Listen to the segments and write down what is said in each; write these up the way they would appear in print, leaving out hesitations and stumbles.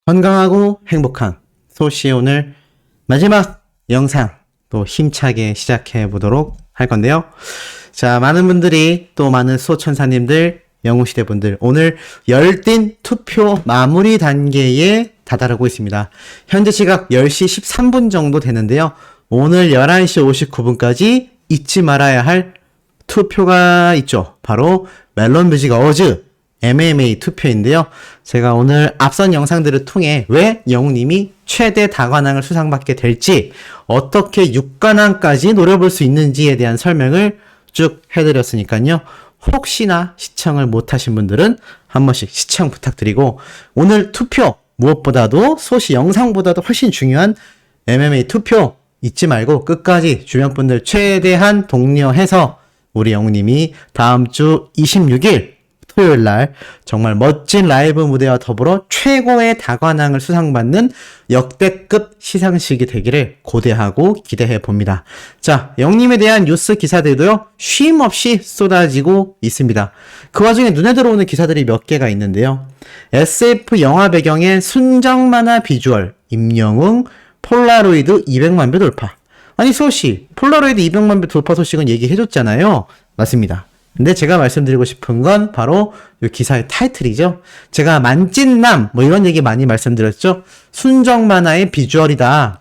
건강하고 행복한 소씨의 오늘 마지막 영상 또 힘차게 시작해 보도록 할 건데요. 자, 많은 분들이 또 많은 수호천사님들, 영웅시대 분들 오늘 열띤 투표 마무리 단계에 다다르고 있습니다. 현재 시각 10시 13분 정도 되는데요. 오늘 11시 59분까지 잊지 말아야 할 투표가 있죠. 바로 멜론뮤직 어워즈 MMA 투표인데요. 제가 오늘 앞선 영상들을 통해 왜 영웅님이 최대 다관왕을 수상받게 될지, 어떻게 6관왕까지 노려볼 수 있는지에 대한 설명을 쭉 해드렸으니까요. 혹시나 시청을 못하신 분들은 한 번씩 시청 부탁드리고, 오늘 투표 무엇보다도 소시 영상보다도 훨씬 중요한 MMA 투표 잊지 말고 끝까지 주변 분들 최대한 독려해서 우리 영웅님이 다음 주 26일 토요일날 정말 멋진 라이브 무대와 더불어 최고의 다관왕을 수상받는 역대급 시상식이 되기를 고대하고 기대해 봅니다. 자, 영웅님에 대한 뉴스 기사들도요, 쉼 없이 쏟아지고 있습니다. 그 와중에 눈에 들어오는 기사들이 몇 개가 있는데요. SF 영화 배경의 순정 만화 비주얼, 임영웅 폴라로이드 200만 뷰 돌파. 아니 소식, 폴라로이드 200만 뷰 돌파 소식은 얘기해줬잖아요. 맞습니다. 근데 제가 말씀드리고 싶은 건 바로 이 기사의 타이틀이죠. 제가 만찢남 뭐 이런 얘기 많이 말씀드렸죠. 순정 만화의 비주얼이다.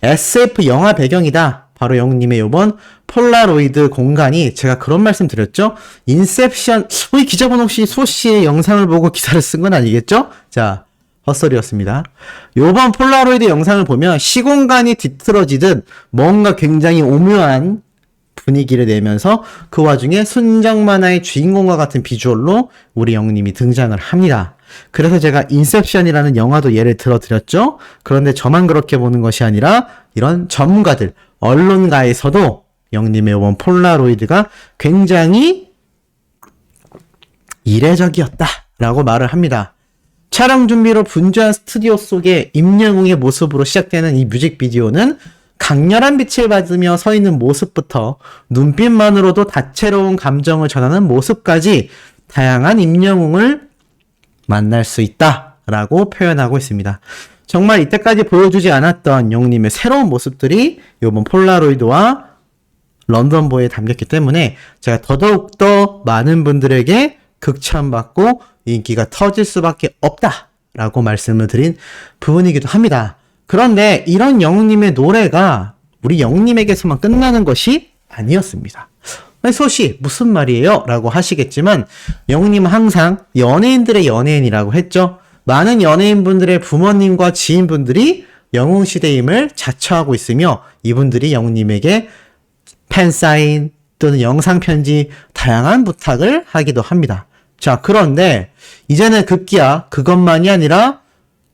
SF 영화 배경이다. 바로 영웅님의 요번 폴라로이드 공간이, 제가 그런 말씀 드렸죠. 인셉션, 우리 기자분 혹시 소씨의 영상을 보고 기사를 쓴 건 아니겠죠? 자, 헛소리였습니다. 요번 폴라로이드 영상을 보면 시공간이 뒤틀어지듯 뭔가 굉장히 오묘한 분위기를 내면서 그 와중에 순정 만화의 주인공과 같은 비주얼로 우리 영웅님이 등장을 합니다. 그래서 제가 인셉션이라는 영화도 예를 들어드렸죠. 그런데 저만 그렇게 보는 것이 아니라 이런 전문가들, 언론가에서도 영웅님의 이번 폴라로이드가 굉장히 이례적이었다라고 말을 합니다. 촬영 준비로 분주한 스튜디오 속에 임영웅의 모습으로 시작되는 이 뮤직비디오는 강렬한 빛을 받으며 서 있는 모습부터 눈빛만으로도 다채로운 감정을 전하는 모습까지 다양한 임영웅을 만날 수 있다라고 표현하고 있습니다. 정말 이때까지 보여주지 않았던 영웅님의 새로운 모습들이 이번 폴라로이드와 런던보에 담겼기 때문에 제가 더더욱더 많은 분들에게 극찬받고 인기가 터질 수밖에 없다라고 말씀을 드린 부분이기도 합니다. 그런데 이런 영웅님의 노래가 우리 영웅님에게서만 끝나는 것이 아니었습니다. 소씨 무슨 말이에요? 라고 하시겠지만 영웅님은 항상 연예인들의 연예인이라고 했죠. 많은 연예인분들의 부모님과 지인분들이 영웅시대임을 자처하고 있으며 이분들이 영웅님에게 팬사인 또는 영상편지 다양한 부탁을 하기도 합니다. 자, 그런데 이제는 급기야 그것만이 아니라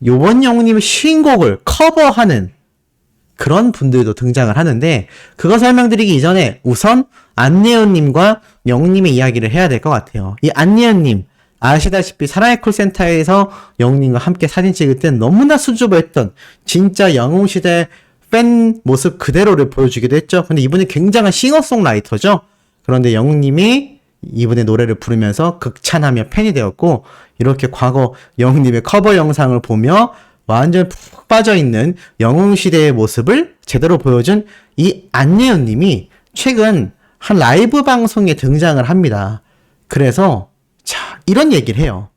요번 영웅님의 신곡을 커버하는 그런 분들도 등장을 하는데, 그거 설명드리기 이전에 우선 안예은님과 영웅님의 이야기를 해야 될 것 같아요. 이 안예은님, 아시다시피 사랑의 콜센터에서 영웅님과 함께 사진 찍을 땐 너무나 수줍어했던 진짜 영웅시대 팬 모습 그대로를 보여주기도 했죠. 근데 이분이 굉장한 싱어송라이터죠. 그런데 영웅님이 이분의 노래를 부르면서 극찬하며 팬이 되었고, 이렇게 과거 영웅님의 커버 영상을 보며 완전 푹 빠져있는 영웅시대의 모습을 제대로 보여준 이 안예은님이 최근 한 라이브 방송에 등장을 합니다. 그래서 자, 이런 얘기를 해요.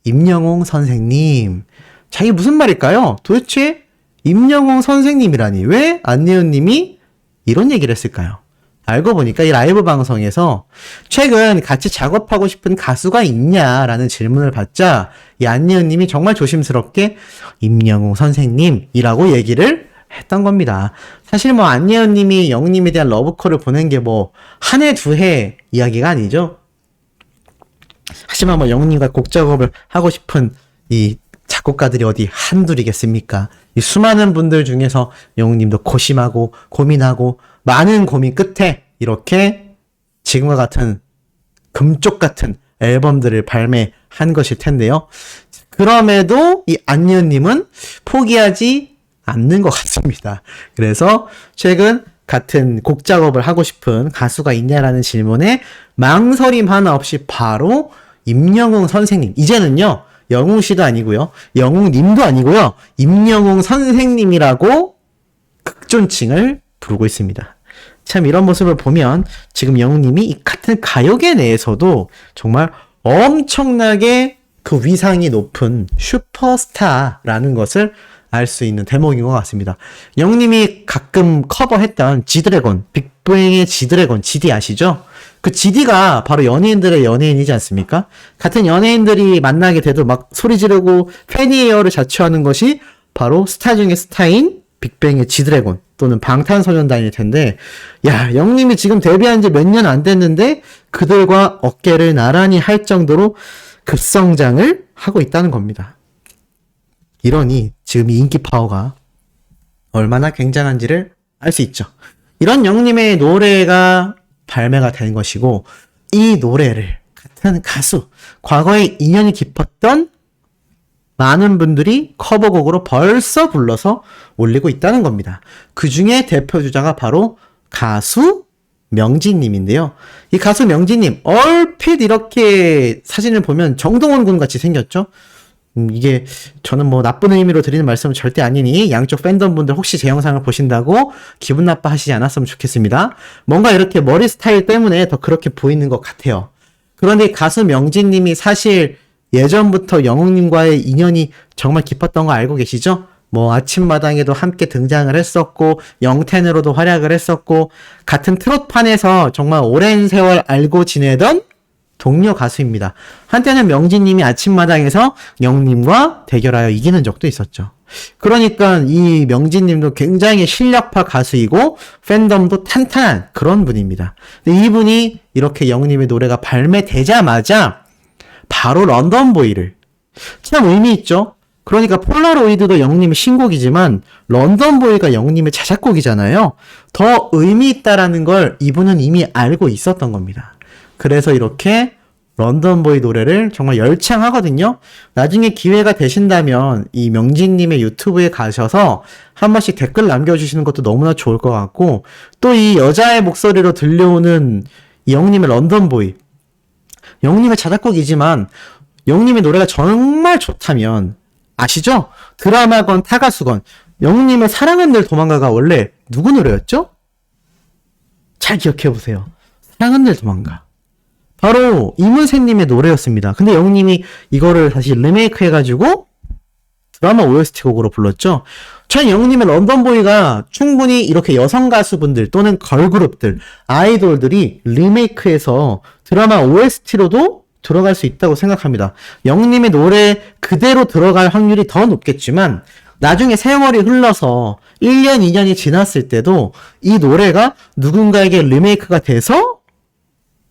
임영웅 선생님, 자, 이게 무슨 말일까요? 도대체 임영웅 선생님이라니 왜 안예은님이 이런 얘기를 했을까요? 알고 보니까 이 라이브 방송에서 최근 같이 작업하고 싶은 가수가 있냐라는 질문을 받자 이 안예은님이 정말 조심스럽게 임영웅 선생님이라고 얘기를 했던 겁니다. 사실 뭐 안예은님이 영웅님에 대한 러브콜을 보낸 게 뭐 한 해, 두 해 이야기가 아니죠. 하지만 뭐 영웅님과 곡 작업을 하고 싶은 이 작곡가들이 어디 한둘이겠습니까? 이 수많은 분들 중에서 영웅님도 고심하고 고민하고 많은 고민 끝에 이렇게 지금과 같은 금쪽 같은 앨범들을 발매한 것일 텐데요. 그럼에도 이 안예은님은 포기하지 않는 것 같습니다. 그래서 최근 같은 곡 작업을 하고 싶은 가수가 있냐라는 질문에 망설임 하나 없이 바로 임영웅 선생님, 이제는요 영웅 씨도 아니고요. 영웅 님도 아니고요. 임영웅 선생님이라고 극존칭을 부르고 있습니다. 참 이런 모습을 보면 지금 영웅님이 이 같은 가요계 내에서도 정말 엄청나게 그 위상이 높은 슈퍼스타라는 것을 알 수 있는 대목인 것 같습니다. 영웅님이 가끔 커버했던 지드래곤, 빅뱅의 지드래곤, GD 아시죠? 그 GD가 바로 연예인들의 연예인이지 않습니까? 같은 연예인들이 만나게 돼도 막 소리 지르고 팬이에요를 자처하는 것이 바로 스타 중의 스타인 빅뱅의 지드래곤 또는 방탄소년단일 텐데, 야, 영님이 지금 데뷔한 지 몇 년 안 됐는데 그들과 어깨를 나란히 할 정도로 급성장을 하고 있다는 겁니다. 이러니 지금 이 인기 파워가 얼마나 굉장한지를 알 수 있죠. 이런 영님의 노래가 발매가 된 것이고, 이 노래를 같은 가수, 과거에 인연이 깊었던 많은 분들이 커버곡으로 벌써 불러서 올리고 있다는 겁니다. 그 중에 대표주자가 바로 가수 명진님인데요. 이 가수 명진님, 얼핏 이렇게 사진을 보면 정동원 군 같이 생겼죠? 이게 저는 뭐 나쁜 의미로 드리는 말씀은 절대 아니니 양쪽 팬덤분들 혹시 제 영상을 보신다고 기분 나빠하시지 않았으면 좋겠습니다. 뭔가 이렇게 머리 스타일 때문에 더 그렇게 보이는 것 같아요. 그런데 가수 명진님이 사실 예전부터 영웅님과의 인연이 정말 깊었던 거 알고 계시죠? 뭐 아침마당에도 함께 등장을 했었고 영텐으로도 활약을 했었고 같은 트롯판에서 정말 오랜 세월 알고 지내던 동료 가수입니다. 한때는 명진님이 아침마당에서 영웅님과 대결하여 이기는 적도 있었죠. 그러니까 이 명진님도 굉장히 실력파 가수이고 팬덤도 탄탄한 그런 분입니다. 근데 이분이 이렇게 영웅님의 노래가 발매되자마자 바로 런던보이를, 참 의미 있죠? 그러니까 폴라로이드도 영웅님의 신곡이지만 런던보이가 영웅님의 자작곡이잖아요. 더 의미 있다라는 걸 이분은 이미 알고 있었던 겁니다. 그래서 이렇게 런던보이 노래를 정말 열창하거든요. 나중에 기회가 되신다면 이 명진님의 유튜브에 가셔서 한 번씩 댓글 남겨주시는 것도 너무나 좋을 것 같고, 또 이 여자의 목소리로 들려오는 이 영웅님의 런던보이, 영웅님의 자작곡이지만 영웅님의 노래가 정말 좋다면 아시죠? 드라마건 타가수건 영웅님의 사랑은 늘 도망가가 원래 누구 노래였죠? 잘 기억해보세요. 사랑은 늘 도망가, 바로 이문세님의 노래였습니다. 근데 영웅님이 이거를 다시 리메이크 해가지고 드라마 OST 곡으로 불렀죠. 전 영웅님의 런던보이가 충분히 이렇게 여성 가수분들 또는 걸그룹들, 아이돌들이 리메이크해서 드라마 OST로도 들어갈 수 있다고 생각합니다. 영웅님의 노래 그대로 들어갈 확률이 더 높겠지만 나중에 세월이 흘러서 1년, 2년이 지났을 때도 이 노래가 누군가에게 리메이크가 돼서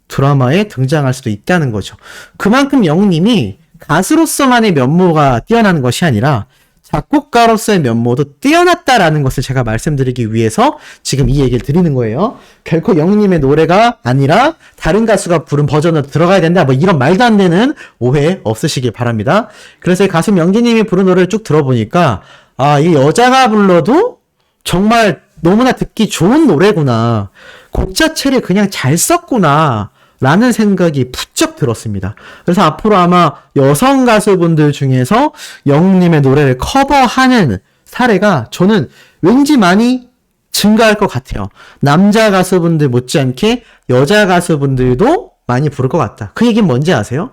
드라마에 등장할 수도 있다는 거죠. 그만큼 영웅님이 가수로서만의 면모가 뛰어나는 것이 아니라 작곡가로서의 면모도 뛰어났다라는 것을 제가 말씀드리기 위해서 지금 이 얘기를 드리는 거예요. 결코 영웅님의 노래가 아니라 다른 가수가 부른 버전으로 들어가야 된다, 뭐 이런 말도 안 되는 오해 없으시길 바랍니다. 그래서 가수 명진님이 부른 노래를 쭉 들어보니까 아, 이 여자가 불러도 정말 너무나 듣기 좋은 노래구나, 곡 자체를 그냥 잘 썼구나 라는 생각이 부쩍 들었습니다. 그래서 앞으로 아마 여성 가수분들 중에서 영웅님의 노래를 커버하는 사례가 저는 왠지 많이 증가할 것 같아요. 남자 가수분들 못지않게 여자 가수분들도 많이 부를 것 같다. 그 얘기는 뭔지 아세요?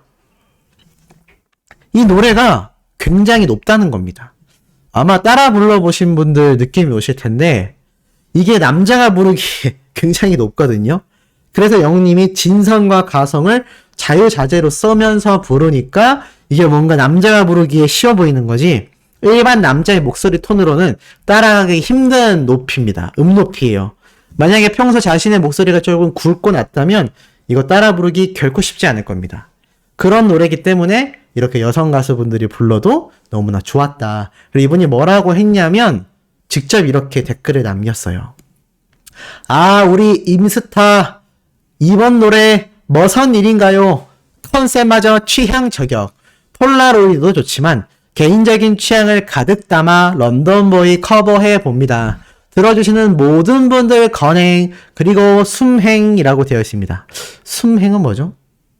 이 노래가 굉장히 높다는 겁니다. 아마 따라 불러보신 분들 느낌이 오실 텐데 이게 남자가 부르기에 굉장히 높거든요. 그래서 영웅님이 진성과 가성을 자유자재로 써면서 부르니까 이게 뭔가 남자가 부르기에 쉬워 보이는 거지, 일반 남자의 목소리 톤으로는 따라가기 힘든 높이입니다. 높이에요. 만약에 평소 자신의 목소리가 조금 굵고 낮다면 이거 따라 부르기 결코 쉽지 않을 겁니다. 그런 노래이기 때문에 이렇게 여성 가수분들이 불러도 너무나 좋았다. 그리고 이분이 뭐라고 했냐면 직접 이렇게 댓글을 남겼어요. 아, 우리 임스타 이번 노래 뭐선 일인가요? 컨셉마저 취향 저격. 폴라로이드도 좋지만 개인적인 취향을 가득 담아 런던보이 커버해 봅니다. 들어주시는 모든 분들 건행, 그리고 숨행이라고 되어 있습니다. 숨행은 뭐죠?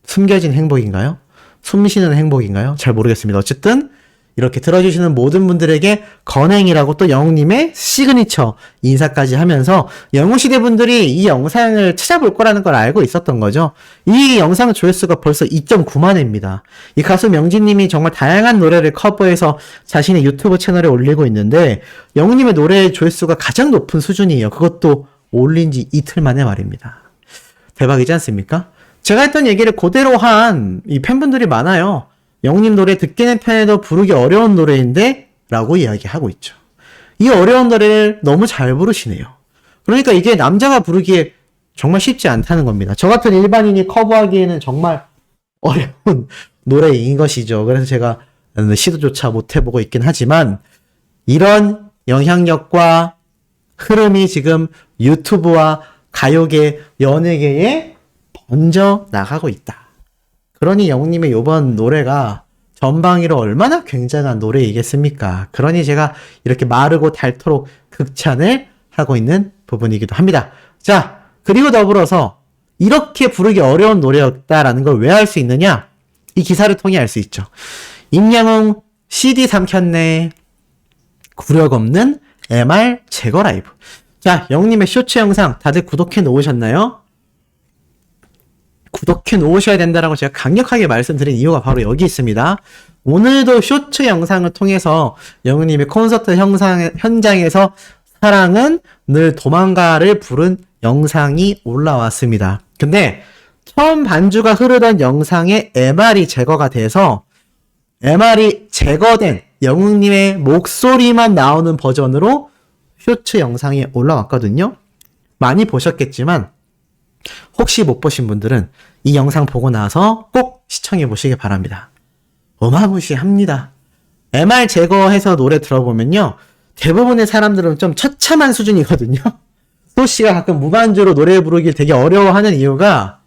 숨겨진 행복인가요? 숨 쉬는 행복인가요? 잘 모르겠습니다. 어쨌든 이렇게 들어주시는 모든 분들에게 건행이라고 또 영웅님의 시그니처 인사까지 하면서 영웅시대 분들이 이 영상을 찾아볼 거라는 걸 알고 있었던 거죠. 이 영상 조회수가 벌써 2.9만 회입니다. 이 가수 명진님이 정말 다양한 노래를 커버해서 자신의 유튜브 채널에 올리고 있는데 영웅님의 노래 조회수가 가장 높은 수준이에요. 그것도 올린 지 이틀 만에 말입니다. 대박이지 않습니까? 제가 했던 얘기를 그대로 한 이 팬분들이 많아요. 영웅님 노래 듣기는 편해도 부르기 어려운 노래인데 라고 이야기하고 있죠. 이 어려운 노래를 너무 잘 부르시네요. 그러니까 이게 남자가 부르기에 정말 쉽지 않다는 겁니다. 저 같은 일반인이 커버하기에는 정말 어려운 노래인 것이죠. 그래서 제가 시도조차 못 해보고 있긴 하지만 이런 영향력과 흐름이 지금 유튜브와 가요계, 연예계에 번져 나가고 있다. 그러니 영웅님의 요번 노래가 전방위로 얼마나 굉장한 노래이겠습니까? 그러니 제가 이렇게 마르고 닳도록 극찬을 하고 있는 부분이기도 합니다. 자, 그리고 더불어서 이렇게 부르기 어려운 노래였다라는 걸 왜 알 수 있느냐? 이 기사를 통해 알 수 있죠. 임영웅 CD 삼켰네. 구력 없는 MR 제거 라이브. 자, 영웅님의 쇼츠 영상 다들 구독해 놓으셨나요? 구독해 놓으셔야 된다라고 제가 강력하게 말씀드린 이유가 바로 여기 있습니다. 오늘도 쇼츠 영상을 통해서 영웅님의 콘서트 현장에서 사랑은 늘 도망가를 부른 영상이 올라왔습니다. 근데 처음 반주가 흐르던 영상에 MR이 제거가 돼서 MR이 제거된 영웅님의 목소리만 나오는 버전으로 쇼츠 영상이 올라왔거든요. 많이 보셨겠지만 혹시 못 보신 분들은 이 영상 보고 나서 꼭 시청해 보시기 바랍니다. 어마무시합니다. MR 제거해서 노래 들어보면요. 대부분의 사람들은 좀 처참한 수준이거든요. 소씨가 가끔 무반주로 노래 부르기 되게 어려워하는 이유가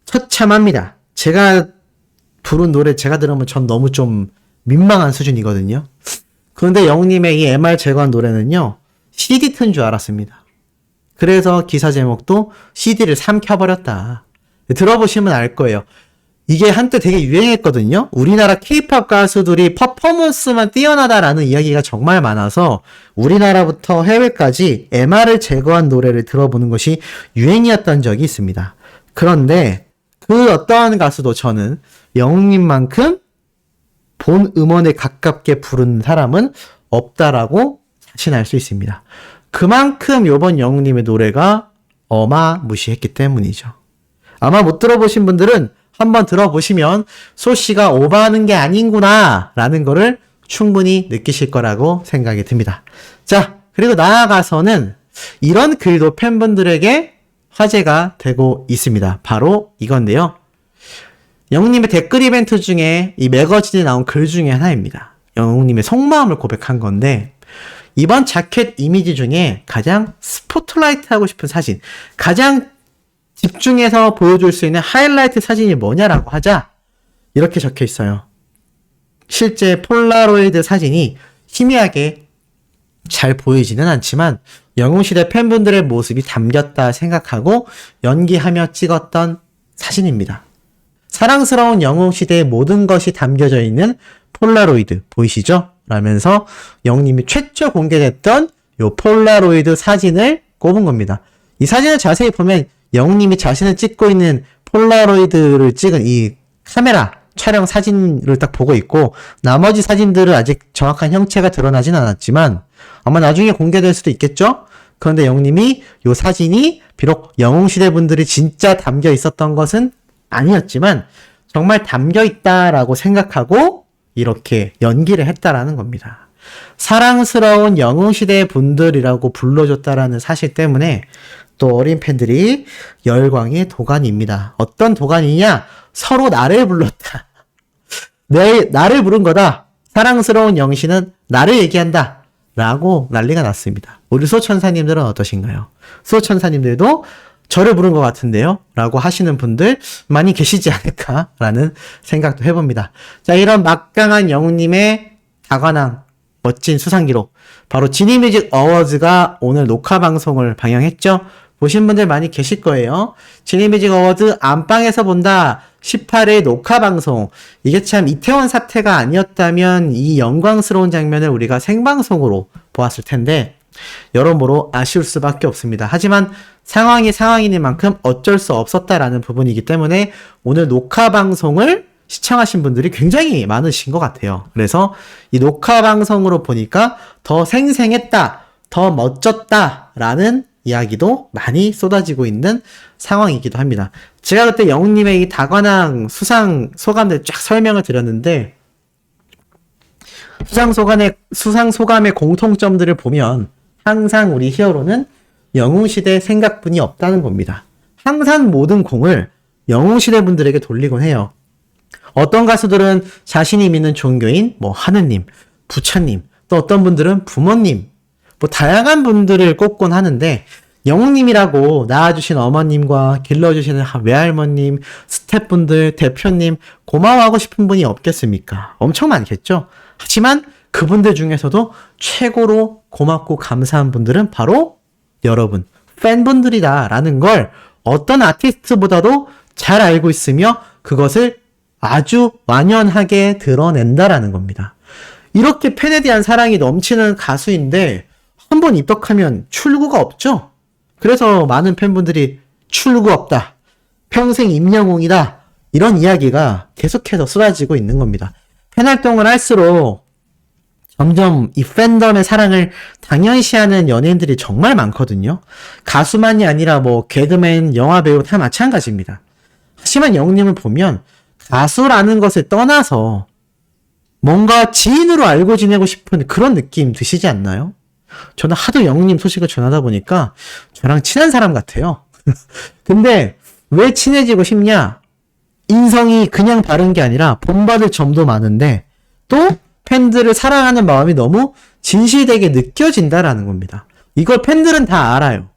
처참합니다. 제가 부른 노래 제가 들으면 전 너무 좀 민망한 수준이거든요. 그런데 영웅님의 이 MR 제거한 노래는요. CD 튼 줄 알았습니다. 그래서 기사 제목도 CD를 삼켜버렸다. 들어보시면 알 거예요. 이게 한때 되게 유행했거든요. 우리나라 K-POP 가수들이 퍼포먼스만 뛰어나다라는 이야기가 정말 많아서 우리나라부터 해외까지 MR을 제거한 노래를 들어보는 것이 유행이었던 적이 있습니다. 그런데 그 어떠한 가수도 저는 영웅님만큼 본 음원에 가깝게 부른 사람은 없다라고 자신할 수 있습니다. 그만큼 요번 영웅님의 노래가 어마무시했기 때문이죠. 아마 못 들어보신 분들은 한번 들어보시면 소씨가 오버하는 게 아닌구나 라는 거를 충분히 느끼실 거라고 생각이 듭니다. 자, 그리고 나아가서는 이런 글도 팬분들에게 화제가 되고 있습니다. 바로 이건데요. 영웅님의 댓글 이벤트 중에 이 매거진에 나온 글 중에 하나입니다. 영웅님의 속마음을 고백한 건데 이번 자켓 이미지 중에 가장 스포트라이트 하고 싶은 사진, 가장 집중해서 보여줄 수 있는 하이라이트 사진이 뭐냐라고 하자 이렇게 적혀 있어요. 실제 폴라로이드 사진이 희미하게 잘 보이지는 않지만 영웅시대 팬분들의 모습이 담겼다 생각하고 연기하며 찍었던 사진입니다. 사랑스러운 영웅시대의 모든 것이 담겨져 있는 폴라로이드 보이시죠? 라면서 영웅님이 최초 공개됐던 요 폴라로이드 사진을 꼽은 겁니다. 이 사진을 자세히 보면 영웅님이 자신을 찍고 있는 폴라로이드를 찍은 이 카메라 촬영 사진을 딱 보고 있고 나머지 사진들은 아직 정확한 형체가 드러나진 않았지만 아마 나중에 공개될 수도 있겠죠? 그런데 영웅님이 요 사진이 비록 영웅시대 분들이 진짜 담겨 있었던 것은 아니었지만 정말 담겨 있다라고 생각하고 이렇게 연기를 했다라는 겁니다. 사랑스러운 영웅시대 분들이라고 불러줬다라는 사실 때문에 또 어린 팬들이 열광의 도가니입니다. 어떤 도가니냐? 서로 나를 불렀다. 나를 부른 거다. 사랑스러운 영시는 나를 얘기한다. 라고 난리가 났습니다. 우리 수호천사님들은 어떠신가요? 수호천사님들도 저를 부른 것 같은데요? 라고 하시는 분들 많이 계시지 않을까라는 생각도 해봅니다. 자, 이런 막강한 영웅님의 다관왕, 멋진 수상기록. 바로 지니뮤직 어워즈가 오늘 녹화 방송을 방영했죠? 보신 분들 많이 계실 거예요. 지니뮤직 어워드 안방에서 본다 18회 녹화 방송. 이게 참 이태원 사태가 아니었다면 이 영광스러운 장면을 우리가 생방송으로 보았을 텐데 여러모로 아쉬울 수밖에 없습니다. 하지만 상황이 상황이니만큼 어쩔 수 없었다라는 부분이기 때문에 오늘 녹화 방송을 시청하신 분들이 굉장히 많으신 것 같아요. 그래서 이 녹화 방송으로 보니까 더 생생했다, 더 멋졌다라는 이야기도 많이 쏟아지고 있는 상황이기도 합니다. 제가 그때 영웅님의 이 다관왕 수상 소감들 쫙 설명을 드렸는데 수상 소감의 공통점들을 보면 항상 우리 히어로는 영웅시대 생각뿐이 없다는 겁니다. 항상 모든 공을 영웅시대 분들에게 돌리곤 해요. 어떤 가수들은 자신이 믿는 종교인 하느님, 부처님, 또 어떤 분들은 부모님, 다양한 분들을 꼽곤 하는데 영웅님이라고 낳아주신 어머님과 길러주시는 외할머님, 스태프분들, 대표님 고마워하고 싶은 분이 없겠습니까? 엄청 많겠죠? 하지만 그분들 중에서도 최고로 고맙고 감사한 분들은 바로 여러분, 팬분들이다라는 걸 어떤 아티스트보다도 잘 알고 있으며 그것을 아주 완연하게 드러낸다라는 겁니다. 이렇게 팬에 대한 사랑이 넘치는 가수인데 한번 입덕하면 출구가 없죠? 그래서 많은 팬분들이 출구 없다, 평생 임영웅이다, 이런 이야기가 계속해서 쏟아지고 있는 겁니다. 팬 활동을 할수록 점점 이 팬덤의 사랑을 당연시하는 연예인들이 정말 많거든요. 가수만이 아니라 개그맨, 영화배우 다 마찬가지입니다. 하지만 영웅님을 보면 가수라는 것을 떠나서 뭔가 지인으로 알고 지내고 싶은 그런 느낌 드시지 않나요? 저는 하도 영웅님 소식을 전하다 보니까 저랑 친한 사람 같아요. 근데 왜 친해지고 싶냐? 인성이 그냥 바른 게 아니라 본받을 점도 많은데 또 팬들을 사랑하는 마음이 너무 진실되게 느껴진다라는 겁니다. 이걸 팬들은 다 알아요.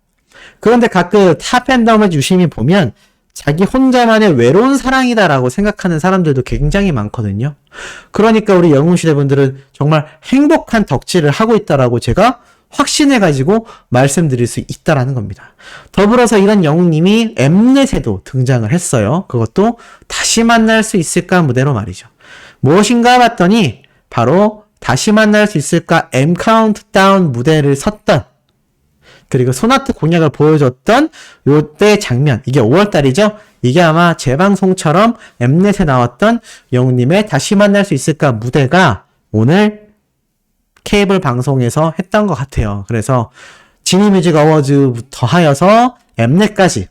그런데 가끔 타 팬덤을 유심히 보면 자기 혼자만의 외로운 사랑이다라고 생각하는 사람들도 굉장히 많거든요. 그러니까 우리 영웅시대 분들은 정말 행복한 덕질을 하고 있다라고 제가 확신해가지고 말씀드릴 수 있다라는 겁니다. 더불어서 이런 영웅님이 엠넷에도 등장을 했어요. 그것도 다시 만날 수 있을까 무대로 말이죠. 무엇인가 봤더니 바로 다시 만날 수 있을까 M 카운트다운 무대를 섰던, 그리고 소나트 공약을 보여줬던 요때 장면, 이게 5월달이죠? 이게 아마 재방송처럼 엠넷에 나왔던 영웅님의 다시 만날 수 있을까 무대가 오늘 케이블 방송에서 했던 것 같아요. 그래서 지니뮤직 어워즈부터 하여서 엠넷까지,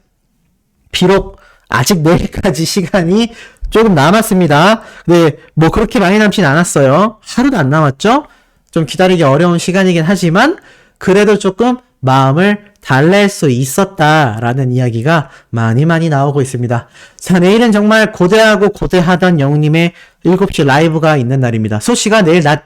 비록 아직 내일까지 시간이 조금 남았습니다. 근데 그렇게 많이 남진 않았어요. 하루도 안 남았죠? 좀 기다리기 어려운 시간이긴 하지만 그래도 조금 마음을 달랠 수 있었다라는 이야기가 많이 나오고 있습니다. 자, 내일은 정말 고대하고 고대하던 영웅님의 7시 라이브가 있는 날입니다. 소씨가 내일 낮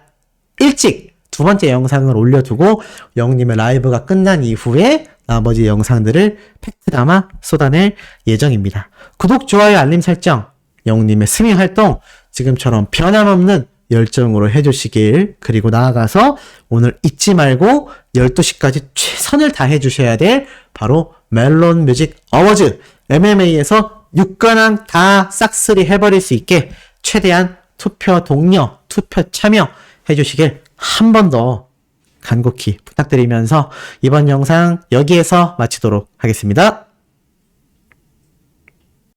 일찍 두 번째 영상을 올려두고 영웅님의 라이브가 끝난 이후에 나머지 영상들을 팩트 담아 쏟아낼 예정입니다. 구독, 좋아요, 알림 설정, 영웅님의 스밍 활동 지금처럼 변함없는 열정으로 해주시길, 그리고 나아가서 오늘 잊지 말고 12시까지 최선을 다해 주셔야 될 바로 멜론 뮤직 어워즈, MMA에서 6관왕 다 싹쓸이 해버릴 수 있게 최대한 투표 동료, 투표 참여 해주시길 한 번 더 간곡히 부탁드리면서 이번 영상 여기에서 마치도록 하겠습니다.